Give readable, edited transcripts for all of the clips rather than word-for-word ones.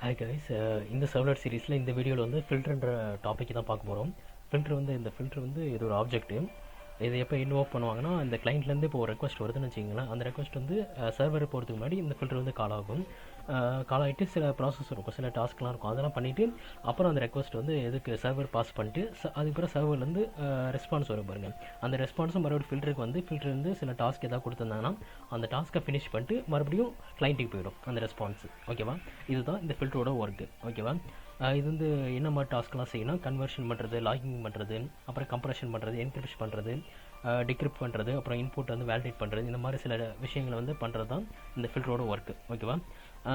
Hi guys, இந்த servlet சீரிஸில் இந்த வீடியோவில் வந்து ஃபில்டர்ன்ற டாபிக் தான் பார்க்க போகிறோம். இந்த ஃபில்டர் வந்து இது ஒரு ஆப்ஜெக்ட்டு. இதை எப்போ இன்வோக் பண்ணுவாங்கன்னா, இந்த கிளைண்ட்லேருந்து இப்போ ஒரு ரெக்வஸ்ட் வருதுன்னு வச்சிங்களேன். அந்த ரெக்வஸ்ட் வந்து சர்வரை போகிறதுக்கு முன்னாடி இந்த ஃபில்டர் வந்து கால் ஆகும். கால் ஆகிட்டு சில ப்ராசஸ் இருக்கும், சில டாஸ்க்லாம் இருக்கும். அதெல்லாம் பண்ணிவிட்டு அப்புறம் அந்த ரெக்வஸ்ட் வந்து எதுக்கு சர்வர் பாஸ் பண்ணிட்டு அதுக்கப்புறம் சர்வர்லேருந்து ரெஸ்பான்ஸ் வரும் பாருங்கள். அந்த ரெஸ்பான்ஸும் மறுபடியும் ஃபில்டர் வந்து சில டாஸ்க் எதாவது கொடுத்துருந்தாங்கன்னா அந்த டாஸ்க்கை ஃபினிஷ் பண்ணிட்டு மறுபடியும் கிளைண்ட்டுக்கு போயிடும் அந்த ரெஸ்பான்ஸ். ஓகேவா? இதுதான் இந்த ஃபில்டரோட ஒர்க்கு. ஓகேவா? இது வந்து என்ன மாதிரி டாஸ்க்லாம் செய்யணும்? கன்வர்ஷன் பண்ணுறது, லாகிங் பண்ணுறது, அப்புறம் கம்ப்ரெஷன் பண்ணுறது, என்கிரிப்ஷன் பண்ணுறது, டிக்ரிப்ட் பண்ணுறது, அப்புறம் இன்புட் வந்து வேலிடேட் பண்ணுறது, இந்த மாதிரி சில விஷயங்களை வந்து பண்ணுறது தான் இந்த ஃபில்டரோட ஒர்க்கு. ஓகேவா?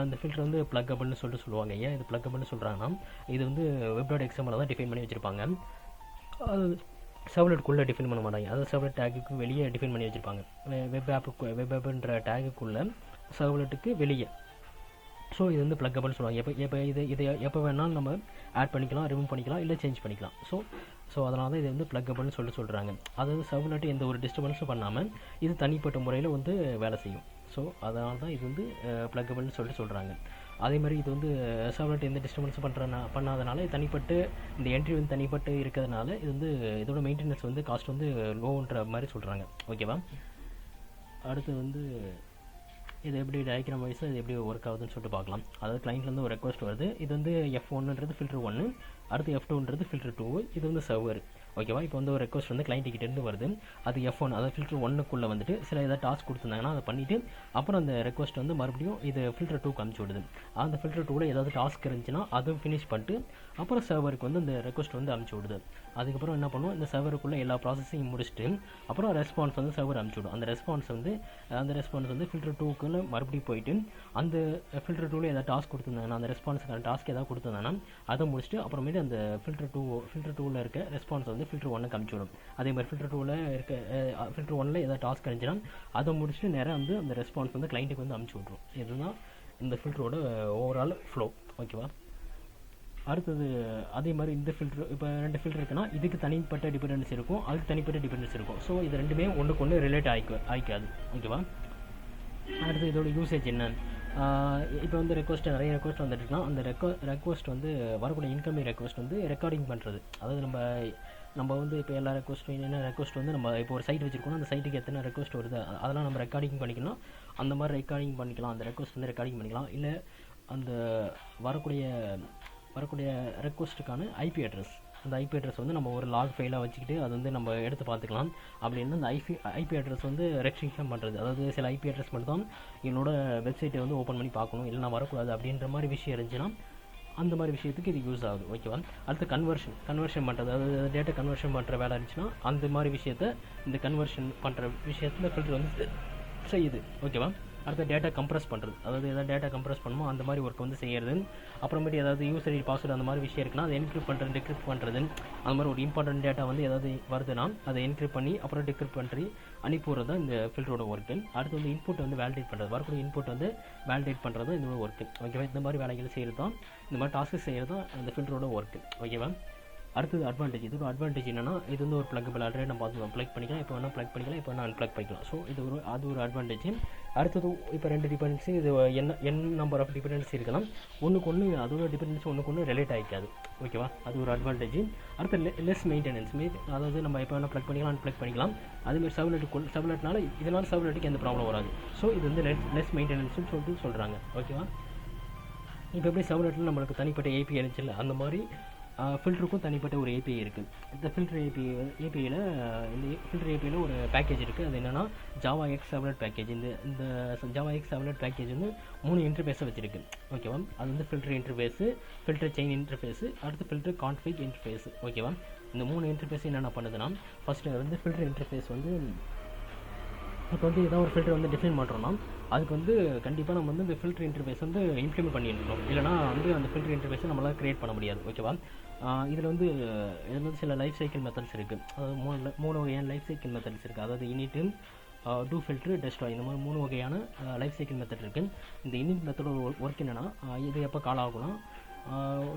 இந்த ஃபில்டர் வந்து ப்ளக்கபிள்னு சொல்லுவாங்க. ஏன் இது ப்ளக்கபிள்னு சொல்கிறாங்கன்னா, இது வந்து web.xml தான் டிஃபைன் பண்ணி வச்சுருப்பாங்க. அது சர்வ்லெட்டுக்குள்ளே டிஃபைன் பண்ண மாட்டாங்க. அதாவது சர்வ்லெட் டேக்குக்கு வெளியே டிஃபைன் பண்ணி வச்சுருப்பாங்க. வெப் ஆப்புன்ற டேக்குக்குள்ளே சர்வ்லெட்டுக்கு வெளியே. ஸோ இது வந்து ப்ளக்கபிள்னு சொல்லுவாங்க. இதை எப்போ வேணாலும் நம்ம ஆட் பண்ணிக்கலாம், ரிமூவ் பண்ணிக்கலாம், இல்லை சேஞ்ச் பண்ணிக்கலாம். ஸோ அதனால தான் இது வந்து ப்ளக்கபிள்னு சொல்கிறாங்க. அதாவது சர்வ்லெட்டு எந்த ஒரு டிஸ்டர்பன்ஸும் பண்ணாமல் இது தனிப்பட்ட முறையில் வந்து வேலை செய்யும். ஸோ அதனால தான் இது வந்து ப்ளக்கபிள்னு சொல்கிறாங்க. அதே மாதிரி இது வந்து சர்வ்லெட் எந்த டிஸ்டர்பன்ஸும் பண்ணாதனால தனிப்பட்டு இந்த என்ட்ரி வந்து தனிப்பட்டு இருக்கிறதுனால இது வந்து இதோட மெயின்டெனன்ஸ் வந்து காஸ்ட் வந்து லோன்ற மாதிரி சொல்கிறாங்க. ஓகேவா? அடுத்து வந்து இது எப்படி டயக்ராம் வைஸாக இது எப்படி ஒர்க் ஆகுதுன்னு சொல்லிட்டு பார்க்கலாம். அதாவது கிளைண்ட்லேருந்து ஒரு ரெக்வஸ்ட் வருது. இது வந்து F1ன்றது ஃபில்டர் 1, அடுத்து F2ன்றது ஃபில்டர் 2, இது வந்து சர்வர். ஓகேவா? இப்போ வந்து ஒரு ரெக்வஸ்ட் வந்து கிளைண்ட்டுக்கிட்டேருந்து வருது. அது F1, அதாவது ஃபில்டர் 1க்குள்ளே வந்துட்டு சில ஏதாவது டாஸ்க் கொடுத்துருந்தாங்கன்னா அதை பண்ணிவிட்டு அப்புறம் அந்த ரெக்வஸ்ட் வந்து மறுபடியும் இது ஃபில்டர் 2க்கு அனுப்பிச்சி விடுது. அந்த ஃபில்டர் 2வில் ஏதாவது டாஸ்க் இருந்துச்சுன்னா அதுவும் ஃபினிஷ் பண்ணிட்டு அப்புறம் சர்வருக்கு வந்து அந்த ரெக்வஸ்ட் வந்து அனுப்பிச்சி விடுது. அதுக்கப்புறம் என்ன பண்ணுவோம், இந்த சர்வருக்குள்ளே எல்லா ப்ராசஸையும் முடிச்சுட்டு அப்புறம் ரெஸ்பான்ஸ் வந்து சர்வர் அனுப்பிச்சி விடும். அந்த ரெஸ்பான்ஸ் வந்து ஃபில்டர் 2க்குள்ளே மறுபடியும் போயிட்டு அந்த ஃபில்டர் 2வில் ஏதாவது டாஸ்க் கொடுத்துருந்தாங்கன்னா அந்த ரெஸ்பான்ஸுக்கான டாஸ்க் ஏதாவது கொடுத்துருந்தாங்கன்னா அதை முடிச்சுட்டு அப்புறமேட்டு அந்த ஃபில்டர் 2வில் இருக்க ரெஸ்பான்ஸ் வந்து ஃபில்டர் 1க்கு அனுப்பிச்சி விடும். அதே மாதிரி ஃபில்டர் 1ல் ஏதாவது டாஸ்க் இருந்துச்சுன்னா அதை முடிச்சுட்டு நேராக வந்து அந்த ரெஸ்பான்ஸ் வந்து கிளைண்ட்டுக்கு வந்து அனுப்பிச்சி விட்ரும். இதுதான் இந்த ஃபில்டரோட ஓவரால் ஃப்ளோ. ஓகேவா? அடுத்தது அதே மாதிரி இந்த ஃபில்டர், இப்போ 2 ஃபில்டர் இருக்குன்னா இதுக்கு தனிப்பட்ட டிபெண்டன்ஸ் இருக்கும், அதுக்கு தனிப்பட்ட டிபெண்டன்ஸ் இருக்கும். ஸோ இது ரெண்டுமே ஒன்றுக்கு ஒன்று ரிலேட் ஆகிக்காது. ஓகேவா? அடுத்து இதோட யூசேஜ் என்ன? இப்போ வந்து நிறைய ரெக்வஸ்ட் வந்துட்டுருக்கலாம். அந்த ரெக்வஸ்ட் வந்து வரக்கூடிய இன்கமிங் ரெக்வஸ்ட் வந்து ரெக்கார்டிங் பண்ணுறது. அதாவது நம்ம வந்து இப்போ எல்லா ரெக்வஸ்ட் வந்து நம்ம இப்போ ஒரு சைட் வச்சுருக்கோம்னா அந்த சைட்டுக்கு எத்தனை ரெக்வஸ்ட் வருது அதெல்லாம் நம்ம ரெக்கார்டிங் பண்ணிக்கலாம். அந்த மாதிரி ரெக்கார்டிங் பண்ணிக்கலாம். அந்த ரெக்வஸ்ட் வந்து ரெக்கார்டிங் பண்ணிக்கலாம். இல்லை அந்த வரக்கூடிய ரெக்வஸ்ட்டுக்கான ஐபி அட்ரஸ், அந்த ஐபி அட்ரஸ் வந்து நம்ம ஒரு லாக் ஃபைலாக வச்சுக்கிட்டு அது வந்து நம்ம எடுத்து பார்த்துக்கலாம். அப்படின்னு அந்த ஐபி அட்ரஸ் வந்து ரெஸ்ட்ரிக்ஷன் பண்ணுறது. அதாவது சில ஐபி அட்ரஸ் மட்டும் தான் என்னோட வெப்சைட்டை வந்து ஓப்பன் பண்ணி பார்க்கணும், இல்லைனா வரக்கூடாது அப்படின்ற மாதிரி விஷயம் இருந்துச்சுன்னா அந்த மாதிரி விஷயத்துக்கு இது யூஸ் ஆகுது. ஓகேவா? அடுத்து கன்வர்ஷன் பண்ணுறது. அதாவது டேட்டா கன்வர்ஷன் பண்ணுற வேலை இருந்துச்சுன்னா அந்த மாதிரி விஷயத்தை இந்த கன்வர்ஷன் பண்ணுற விஷயத்தில் ஃபில்டர் வந்து செய்யுது. ஓகேவா? அடுத்த டேட்டா கம்ப்ரஸ் பண்ணுறது. அதாவது எதாவது டேட்டா கம்ப்ரஸ் பண்ணுமோ அந்த மாதிரி ஒர்க் வந்து செய்கிறது. அப்புறமேட்டு ஏதாவது யூசர் ஐடி பாஸ்வேர்டு அந்த மாதிரி விஷயம் இருக்குன்னா அதை என்கிரிப்ட் பண்ணுறது, டிக்ரிப்ட் பண்ணுறது. அந்த மாதிரி ஒரு இம்பார்ட்டன்ட் டேட்டா வந்து ஏதாவது வருதுன்னா அதை என்கிரிப்ட் பண்ணி அப்புறம் டிக்ரிப்ட் பண்ணி அனுப்பிடுறது தான் இந்த ஃபில்டரோட ஒர்க்கு. அடுத்து வந்து இன்புட் வந்து வேலிடேட் பண்ணுறது. வரக்கூடிய இன்புட் வந்து வேலிடேட் பண்ணுறது இதோட ஒர்க்கு. ஓகேவா? இந்த மாதிரி வேலைகள் செய்கிறது தான், இந்த மாதிரி டாஸ்க் செய்கிறது தான் இந்த ஃபில்டரோட ஒர்க்கு. ஓகேவா? அடுத்தது அட்வான்டேஜ். இதோட அட்வான்டேஜ் என்னன்னா, இது வந்து ஒரு ப்ளக்கபிள். ஆல்ரெடி நம்ம பார்த்துக்கலாம், ப்ளக் பண்ணிக்கலாம், இப்போ வேணால் ப்ளக் பண்ணிக்கலாம், இப்போ வேணால் அன்ப்ளக் பண்ணிக்கலாம். ஸோ அது ஒரு அட்வான்டேஜ். அடுத்தது இப்போ 2 டிபெண்டன்சி, இது என் நம்பர் ஆஃப் டிபெண்டன்சி இருக்கலாம். ஒன்றுக்கு ஒன்று அதோட டிபெண்டன்சி ஒன்றுக்கு ஒன்று ரிலேட் ஆகிக்காது. ஓகேவா? அது ஒரு அட்வான்டேஜ். அடுத்து லெஸ் மெயின்டெனன்ஸ். அதாவது நம்ம இப்போ வேணால் ப்ளக் பண்ணிக்கலாம், அன்ப்ளக் பண்ணிக்கலாம். அதேமாதிரி சர்வ்லெட்னால இதனால் சர்வ்லெட்டுக்கு எந்த ப்ராப்ளம் வராது. ஸோ இது வந்து லெஸ் மெயின்டெனன்ஸ்னு சொல்லிட்டு சொல்கிறாங்க. ஓகேவா? இப்போ எப்படி சர்வ்லெட்டில் நம்மளுக்கு தனிப்பட்ட ஏபி இருந்துச்சுல்ல, அந்த மாதிரி ஃபில்டருக்கும் தனிப்பட்ட ஒரு ஏபிஐ இருக்குது. இந்த ஏபிஐயில் ஒரு பேக்கேஜ் இருக்குது. அது என்னென்னா JavaX சர்வ்லெட் பேக்கேஜ். இந்த JavaX சர்வ்லெட் பேக்கேஜ் வந்து 3 இன்டர்ஃபேஸை வச்சுருக்கு. ஓகேவா? அது வந்து filter interface, filter chain interface, அடுத்து ஃபில்டர் கான்ஃபிக் இன்டர்ஃபேஸு. ஓகேவா? இந்த 3 இன்டர்ஃபேஸ் என்னென்ன பண்ணுதுன்னா, ஃபஸ்ட்டு வந்து ஃபில்டர் இன்டர்ஃபேஸ் வந்து இப்போ வந்து ஏதாவது ஒரு ஃபில்டர் வந்து டிஃபைன் பண்ணுறோன்னா அதுக்கு வந்து கண்டிப்பாக நம்ம வந்து இந்த ஃபில்டர் இன்டர்ஃபேஸ் வந்து இம்ப்ளிமெண்ட் பண்ணிடணும். இல்லைனா வந்து அந்த ஃபில்டர் இன்டர்ஃபேஸை நம்மளால் க்ரியேட் பண்ண முடியாது. ஓகேவா? இதில் வந்து சில லைஃப் சைக்கிள் மெத்தட்ஸ் இருக்குது. அதாவது மூணு வகையான லைஃப் சைக்கிள் மெத்தட்ஸ் இருக்குது. அதாவது இனிட்டு, டூ ஃபில்ட்ரு, டெஸ்ட்ராய். இந்த மாதிரி 3 வகையான லைஃப் சைக்கிள் மெத்தட் இருக்குது. இந்த இனிட் மெத்தடோட ஒர்க் என்னென்னா, இது எப்போ கால் ஆகும்னா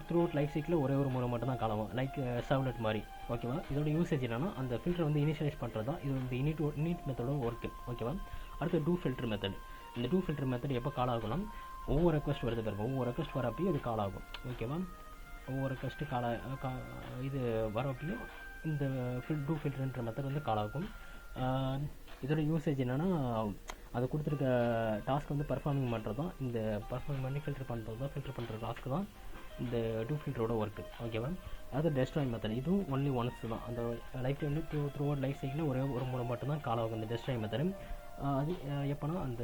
த்ரூ அவுட் லைஃப் சைக்கிளில் ஒரே ஒரு முறை மட்டும் தான் கால் ஆகும், லைக் சர்வ்லெட் மாதிரி. ஓகேவா? இதோட யூசேஜ் என்னென்னா, அந்த ஃபில்டர் வந்து இனிஷியலைஸ் பண்ணுறது தான் இது வந்து இனிட் மெத்தடோட ஒர்க்கு. ஓகேவா? அடுத்து டூ ஃபில்டர் மெத்தட். இந்த டூ ஃபில்டர் மெத்தட் எப்போ கால் ஆகும்னா, ஒவ்வொரு ரெக்வஸ்ட் வருது பாருங்க, ஒவ்வொரு ரெக்வஸ்ட் வரப்பையும் இது கால் ஆகும். ஓகேவா? ஒவ்வொரு ரெக்வஸ்ட்டு இது வரப்பையும் இந்த டூ ஃபில்டர்ன்ற மெத்தட் வந்து கால் ஆகும். இதோட யூசேஜ் என்னென்னா, அது கொடுத்துருக்க டாஸ்க் வந்து பர்ஃபார்மிங் பண்ணுறது தான், இந்த பர்ஃபார்மிங் பண்ணி ஃபில்டர் பண்ணுற டாஸ்க்கு தான் இந்த டூ ஃபில்டரோட ஒர்க்கு. ஓகேவா? அது டெஸ்ட்ராய் மெத்தட், இதுவும் ஒன்லி ஒன்ஸ் தான். அந்த life time through out life சைக்கிளில் ஒரே ஒரு முறை மட்டும்தான் கால் ஆகும் இந்த டெஸ்ட்ராய் மெத்தட். அது எப்போனா அந்த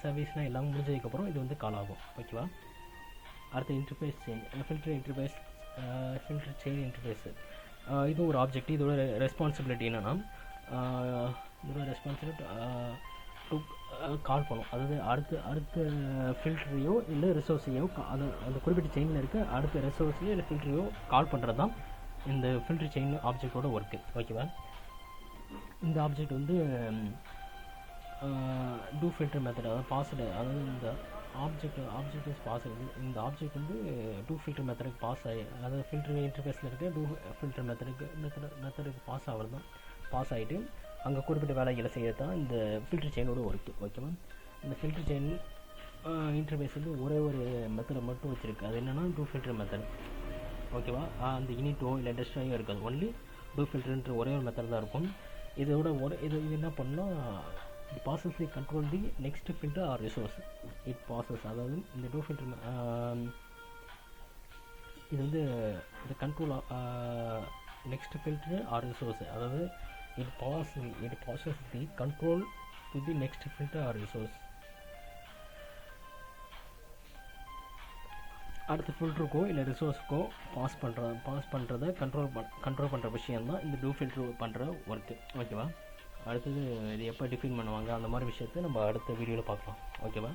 சர்வீஸ்லாம் எல்லாம் முடிஞ்சதுக்கப்புறம் இது வந்து கால் ஆகும். ஓகேவா? அடுத்த interface change, filter interface, filter chain interface. இது ஒரு ஆப்ஜெக்ட். இதோட ரெஸ்பான்சிபிலிட்டி என்னென்னா, இதோட ரெஸ்பான்சிபிலிட்டி டு கால் பண்ணும். அதாவது அடுத்த ஃபில்டரையோ இல்லை ரிசோர்ஸையோ அந்த குறிப்பிட்ட செயினில் இருக்க அடுத்த ரிசோர்ஸையோ இல்லை ஃபில்டரையோ கால் பண்ணுறது தான் இந்த ஃபில்டர் செயின் ஆப்ஜெக்டோட ஒர்க்கு. ஓகேவா? இந்த ஆப்ஜெக்ட் வந்து டூ ஃபில்டர் மெத்தட், அதாவது பாஸ்டு, அதாவது இந்த ஆப்ஜெக்ட் இஸ் பாஸ். இந்த ஆப்ஜெக்ட் வந்து டூ ஃபில்டர் மெத்தடுக்கு பாஸ் ஆகி, அதாவது ஃபில்டர் இன்டர்ஃபேஸில் இருக்க டூ ஃபில்டர் மெத்தடுக்கு பாஸ் ஆகிறது தான், பாஸ் ஆகிட்டு அங்கே குறிப்பிட்ட வேலைகளை செய்கிறது தான் இந்த ஃபில்டர் செயினோட ஒர்க்கு. ஓகேவா? இந்த ஃபில்டர் செயின் இன்டர்ஃபேஸ் வந்து ஒரே ஒரு மெத்தடை மட்டும் வச்சுருக்கு. அது என்னென்னா டூ ஃபில்டர் மெத்தட். ஓகேவா? அந்த இனிட்டோ இல்லை டெஸ்ட்ராயோ இருக்காது, ஒன்லி டூ ஃபில்டர்ன்ற ஒரே ஒரு மெத்தட் தான் இருக்கும். இதோட இது என்ன பண்ணால், it passes the control the next filter or resource. It passes, அதாவது இந்த டூ ஃபில்டர் இது வந்து இந்த control next filter or resource, அதாவது it passes the control to the next filter or resource. அடுத்த ஃபில்டருக்கோ இல்லை ரிசோர்ஸுக்கோ பாஸ் பண்ணுறதை கண்ட்ரோல் பண்ணுற விஷயம் தான் இந்த டூ ஃபில்டர் பண்ணுற ஒர்க்கு. ஓகேவா? அடுத்தது இது எப்போ டிஃபைன் பண்ணுவாங்க அந்த மாதிரி விஷயத்தை நம்ம அடுத்த வீடியோவில் பார்க்கலாம். ஓகேவா?